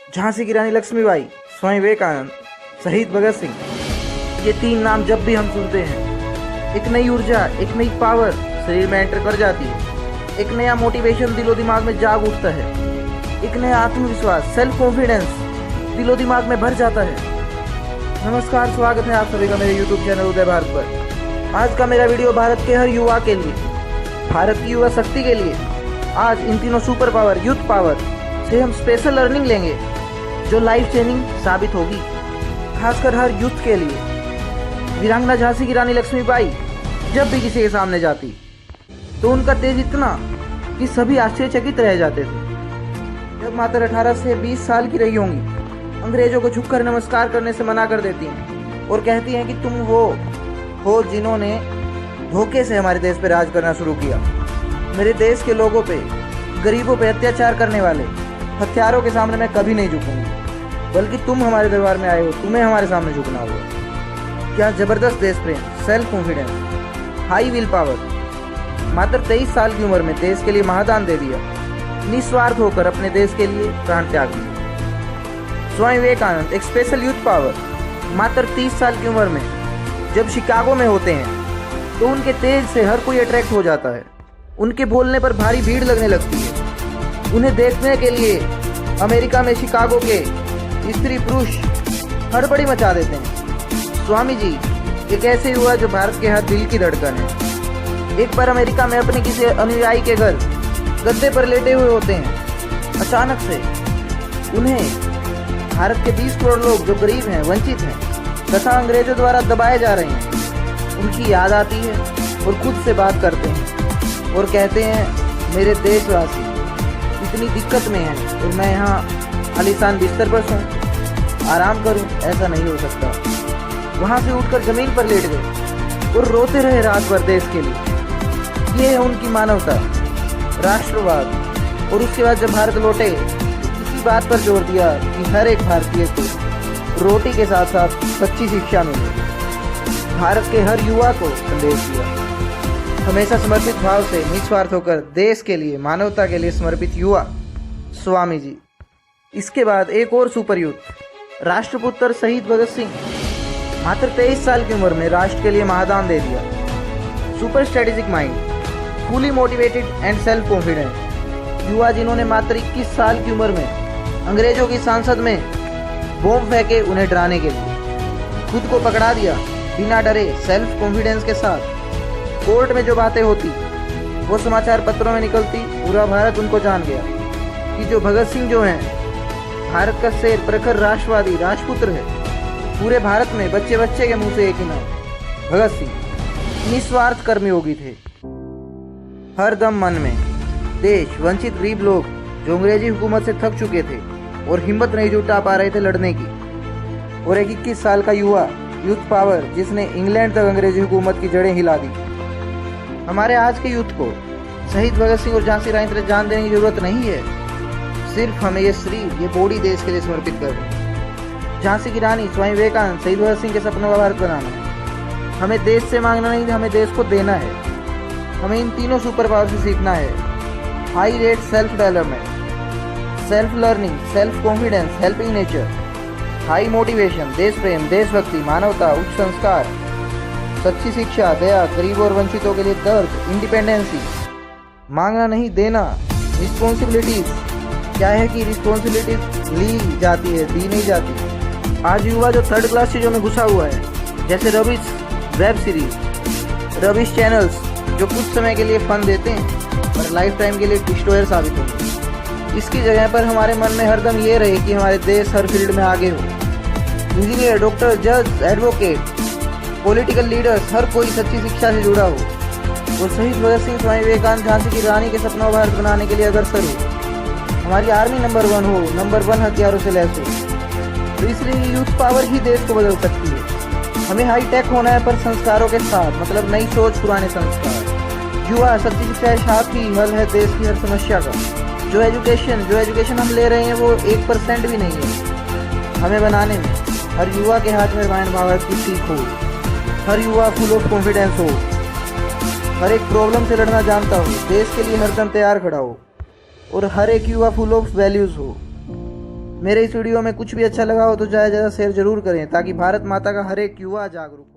झांसी की रानी लक्ष्मीबाई, स्वामी विवेकानंद, शहीद भगत सिंह, ये तीन नाम जब भी हम सुनते हैं एक नई ऊर्जा, एक नई पावर शरीर में एंटर कर जाती है। एक नया मोटिवेशन दिलो दिमाग में जाग उठता है। एक नया आत्मविश्वास, सेल्फ कॉन्फिडेंस दिलो दिमाग में भर जाता है। नमस्कार, स्वागत है आप सभी का मेरे YouTube चैनल उदय भारत पर। आज का मेरा वीडियो भारत के हर युवा के लिए, भारत की युवा शक्ति के लिए। आज इन तीनों सुपर पावर, यूथ पावर से हम स्पेशल लर्निंग लेंगे जो लाइफ चेंजिंग साबित होगी, खासकर हर यूथ के लिए। वीरांगना झांसी की रानी लक्ष्मीबाई जब भी किसी के सामने जाती तो उनका तेज इतना कि सभी आश्चर्यचकित रह जाते थे। जब मात्र 18 से 20 साल की रही होंगी, अंग्रेजों को झुककर नमस्कार करने से मना कर देती हैं और कहती हैं कि तुम वो हो जिन्होंने धोखे से हमारे देश पर राज करना शुरू किया। मेरे देश के लोगों पे, गरीबों पे अत्याचार करने वाले हथियारों के सामने मैं कभी नहीं झुकूंगी, बल्कि तुम हमारे दरबार में आए हो, तुम्हें हमारे सामने झुकना होगा। क्या जबरदस्त देश प्रेम, self confidence, high will power. मात्र 23 साल की उम्र में देश के लिए महादान दे दिया, निस्वार्थ होकर अपने देश के लिए प्राण त्याग दिए। स्वामी विवेकानंद एक स्पेशल यूथ पावर। मात्र 30 साल की उम्र में जब शिकागो में होते हैं तो उनके तेज से हर कोई अट्रैक्ट हो जाता है। उनके बोलने पर भारी भीड़ लगने लगती है। उन्हें देखने के लिए अमेरिका में शिकागो के स्त्री पुरुष हड़बड़ी मचा देते हैं। स्वामी जी एक ऐसे युवा जो भारत के हर दिल की धड़कन है। एक बार अमेरिका में अपने किसी अनुयायी के घर गद्दे पर लेटे हुए होते हैं। अचानक से उन्हें भारत के 20 करोड़ लोग जो गरीब हैं, वंचित हैं तथा अंग्रेजों द्वारा दबाए जा रहे हैं, उनकी याद आती है और खुद से बात करते हैं और कहते हैं, मेरे देशवासी इतनी दिक्कत में हैं और मैं यहाँ आलीशान बिस्तर पर सोऊं, आराम करूं, ऐसा नहीं हो सकता। वहाँ से उठकर ज़मीन पर लेट गए और रोते रहे रात भर देश के लिए। ये है उनकी मानवता, राष्ट्रवाद। और उसके बाद जब भारत लौटे, इसी बात पर जोर दिया कि हर एक भारतीय को रोटी के साथ साथ सच्ची शिक्षा मिले। भारत के हर युवा को संदेश दिया, हमेशा समर्पित भाव से निस्वार्थ होकर देश के लिए, मानवता के लिए समर्पित युवा स्वामी जी। इसके बाद एक और सुपर यूथ, राष्ट्रपुत्र शहीद भगत सिंह। मात्र 23 साल की उम्र में राष्ट्र के लिए महादान दे दिया। Super strategic mind, fully motivated and self confident युवा जिन्होंने मात्र 21 साल की उम्र में अंग्रेजों की संसद में बॉम्ब फेंके उन्हें डराने के लिए। खुद को पकड़ा दिया बिना डरे, सेल्फ कॉन्फिडेंस के साथ। कोर्ट में जो बातें होती वो समाचार पत्रों में निकलती, पूरा भारत उनको जान गया कि जो भगत सिंह जो हैं भारत का शेर, प्रखर राष्ट्रवादी राजपुत्र है। पूरे भारत में बच्चे बच्चे के मुंह से एक ही नाम, भगत सिंह। निस्वार्थ कर्मयोगी थे। हर दम मन में देश, वंचित गरीब लोग जो अंग्रेजी हुकूमत से थक चुके थे और हिम्मत नहीं जुटा पा रहे थे लड़ने की। और एक 21 साल का युवा, यूथ पावर, जिसने इंग्लैंड तक अंग्रेजी हुकूमत की जड़ें हिला दी। हमारे आज के यूथ को शहीद भगत सिंह और झांसी रानी तरह जान देने की जरूरत नहीं है। सिर्फ हमें ये शरीर, ये बॉडी देश के लिए समर्पित कर दें। झांसी की रानी, स्वामी विवेकानंद, शहीद भगत सिंह के सपनों का भारत बनाना है। हमें देश से मांगना नहीं, हमें देश को देना है। हमें इन तीनों सुपर पावर से सीखना है। High rate self development, self learning, self confidence, helping nature, high motivation, देश प्रेम, देशभक्ति, मानवता, उच्च संस्कार, सच्ची शिक्षा, दया, गरीबों और वंचितों के लिए दर्द, इंडिपेंडेंसी, मांगना नहीं देना, रिस्पॉन्सिबिलिटीज। क्या है कि रिस्पॉन्सिबिलिटीज ली जाती है, दी नहीं जाती। आज युवा जो थर्ड क्लास चीज़ों में घुसा हुआ है, जैसे rubbish web series, rubbish channels जो कुछ समय के लिए फन देते हैं पर लाइफ टाइम के लिए डिस्ट्रॉयर साबित होंगे। इसकी जगह पर हमारे मन में हरदम ये रहे कि हमारे देश हर फील्ड में आगे हो। इंजीनियर, डॉक्टर, जज, एडवोकेट, पॉलिटिकल लीडर्स, हर कोई सच्ची शिक्षा से जुड़ा हो और शहीद भगत सिंह, स्वामी विवेकानंद, झांसी की रानी के सपनों भारत बनाने के लिए अग्रसर हो। हमारी आर्मी नंबर 1 हो, नंबर 1 हथियारों से लैस हो। तो इसलिए यूथ पावर ही देश को बदल सकती है। हमें हाई टेक होना है पर संस्कारों के साथ, मतलब नई सोच, पुराने संस्कार। युवा, सच्ची शिक्षा साथ ही हल है देश की हर समस्या का। जो एजुकेशन हम ले रहे हैं वो 1% भी नहीं है हमें बनाने में। हर युवा के हाथ में रामायण महाभारत की सीख हो, हर युवा फुल ऑफ कॉन्फिडेंस हो, हर एक प्रॉब्लम से लड़ना जानता हो, देश के लिए हरदम तैयार खड़ा हो और हर एक युवा फुल ऑफ वैल्यूज़ हो। मेरे इस वीडियो में कुछ भी अच्छा लगा हो तो ज़्यादा से ज़्यादा शेयर जरूर करें ताकि भारत माता का हर एक युवा जागरूक हो।